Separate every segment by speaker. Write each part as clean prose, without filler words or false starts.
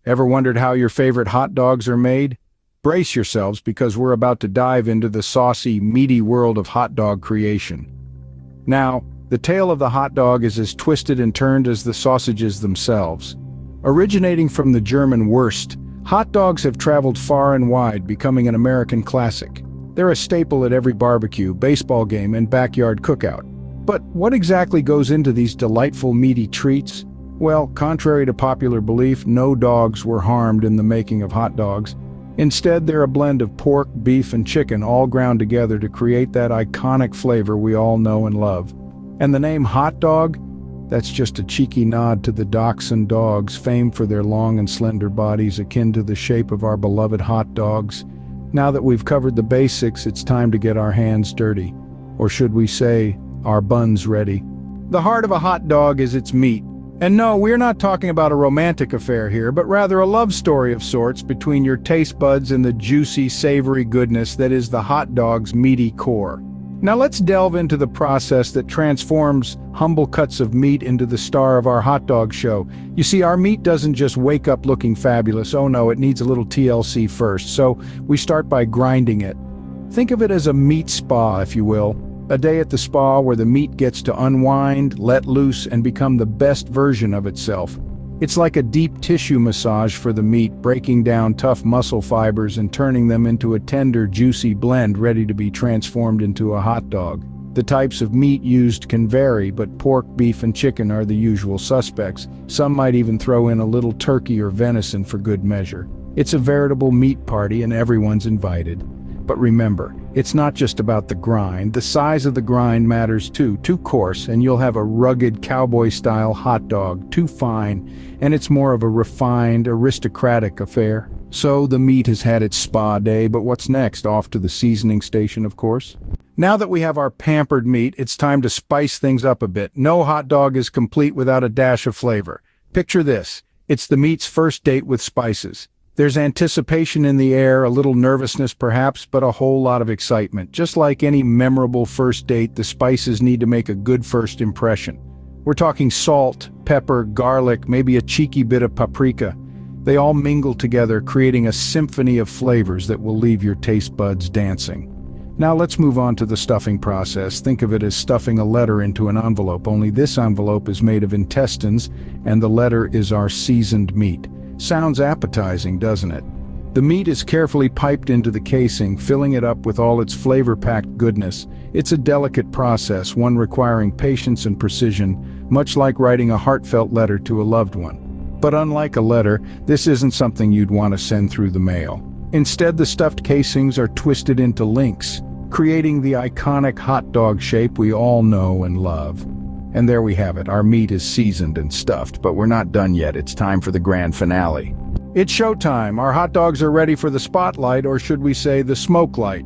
Speaker 1: Ever wondered how your favorite hot dogs are made? Brace yourselves because we're about to dive into the saucy, meaty world of hot dog creation. Now, the tale of the hot dog is as twisted and turned as the sausages themselves. Originating from the German Wurst, hot dogs have traveled far and wide, becoming an American classic. They're a staple at every barbecue, baseball game, and backyard cookout. But what exactly goes into these delightful meaty treats? Well, contrary to popular belief, no dogs were harmed in the making of hot dogs. Instead, they're a blend of pork, beef, and chicken all ground together to create that iconic flavor we all know and love. And the name hot dog? That's just a cheeky nod to the dachshund dogs, famed for their long and slender bodies akin to the shape of our beloved hot dogs. Now that we've covered the basics, it's time to get our hands dirty. Or should we say, our buns ready. The heart of a hot dog is its meat. And no, we're not talking about a romantic affair here, but rather a love story of sorts between your taste buds and the juicy, savory goodness that is the hot dog's meaty core. Now let's delve into the process that transforms humble cuts of meat into the star of our hot dog show. You see, our meat doesn't just wake up looking fabulous. Oh no, it needs a little TLC first, so we start by grinding it. Think of it as a meat spa, if you will. A day at the spa where the meat gets to unwind, let loose, and become the best version of itself. It's like a deep tissue massage for the meat, breaking down tough muscle fibers and turning them into a tender, juicy blend ready to be transformed into a hot dog. The types of meat used can vary, but pork, beef, and chicken are the usual suspects. Some might even throw in a little turkey or venison for good measure. It's a veritable meat party and everyone's invited. But remember, it's not just about the grind. The size of the grind matters too. Too coarse, and you'll have a rugged cowboy-style hot dog. Too fine, and it's more of a refined, aristocratic affair. So the meat has had its spa day, but what's next? Off to the seasoning station, of course. Now that we have our pampered meat, it's time to spice things up a bit. No hot dog is complete without a dash of flavor. Picture this. It's the meat's first date with spices. There's anticipation in the air, a little nervousness perhaps, but a whole lot of excitement. Just like any memorable first date, the spices need to make a good first impression. We're talking salt, pepper, garlic, maybe a cheeky bit of paprika. They all mingle together, creating a symphony of flavors that will leave your taste buds dancing. Now let's move on to the stuffing process. Think of it as stuffing a letter into an envelope, only this envelope is made of intestines, and the letter is our seasoned meat. Sounds appetizing, doesn't it? The meat is carefully piped into the casing, filling it up with all its flavor-packed goodness. It's a delicate process, one requiring patience and precision, much like writing a heartfelt letter to a loved one. But unlike a letter, this isn't something you'd want to send through the mail. Instead, the stuffed casings are twisted into links, creating the iconic hot dog shape we all know and love. And there we have it. Our meat is seasoned and stuffed, but we're not done yet. It's time for the grand finale. It's showtime. Our hot dogs are ready for the spotlight, or should we say the smoke light.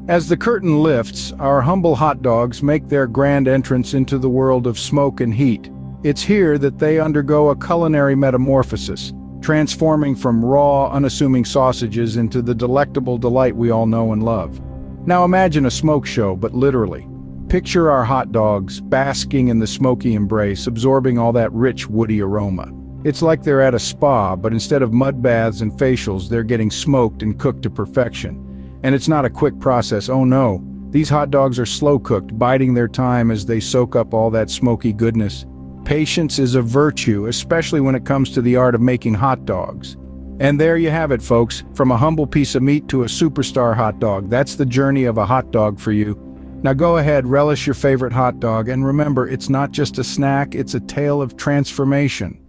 Speaker 1: As the curtain lifts, our humble hot dogs make their grand entrance into the world of smoke and heat. It's here that they undergo a culinary metamorphosis, transforming from raw, unassuming sausages into the delectable delight we all know and love. Now imagine a smoke show, but literally. Picture our hot dogs basking in the smoky embrace, absorbing all that rich, woody aroma. It's like they're at a spa, but instead of mud baths and facials, they're getting smoked and cooked to perfection. And it's not a quick process, oh no. These hot dogs are slow-cooked, biding their time as they soak up all that smoky goodness. Patience is a virtue, especially when it comes to the art of making hot dogs. And there you have it, folks. From a humble piece of meat to a superstar hot dog, that's the journey of a hot dog for you. Now go ahead, relish your favorite hot dog, and remember, it's not just a snack, it's a tale of transformation.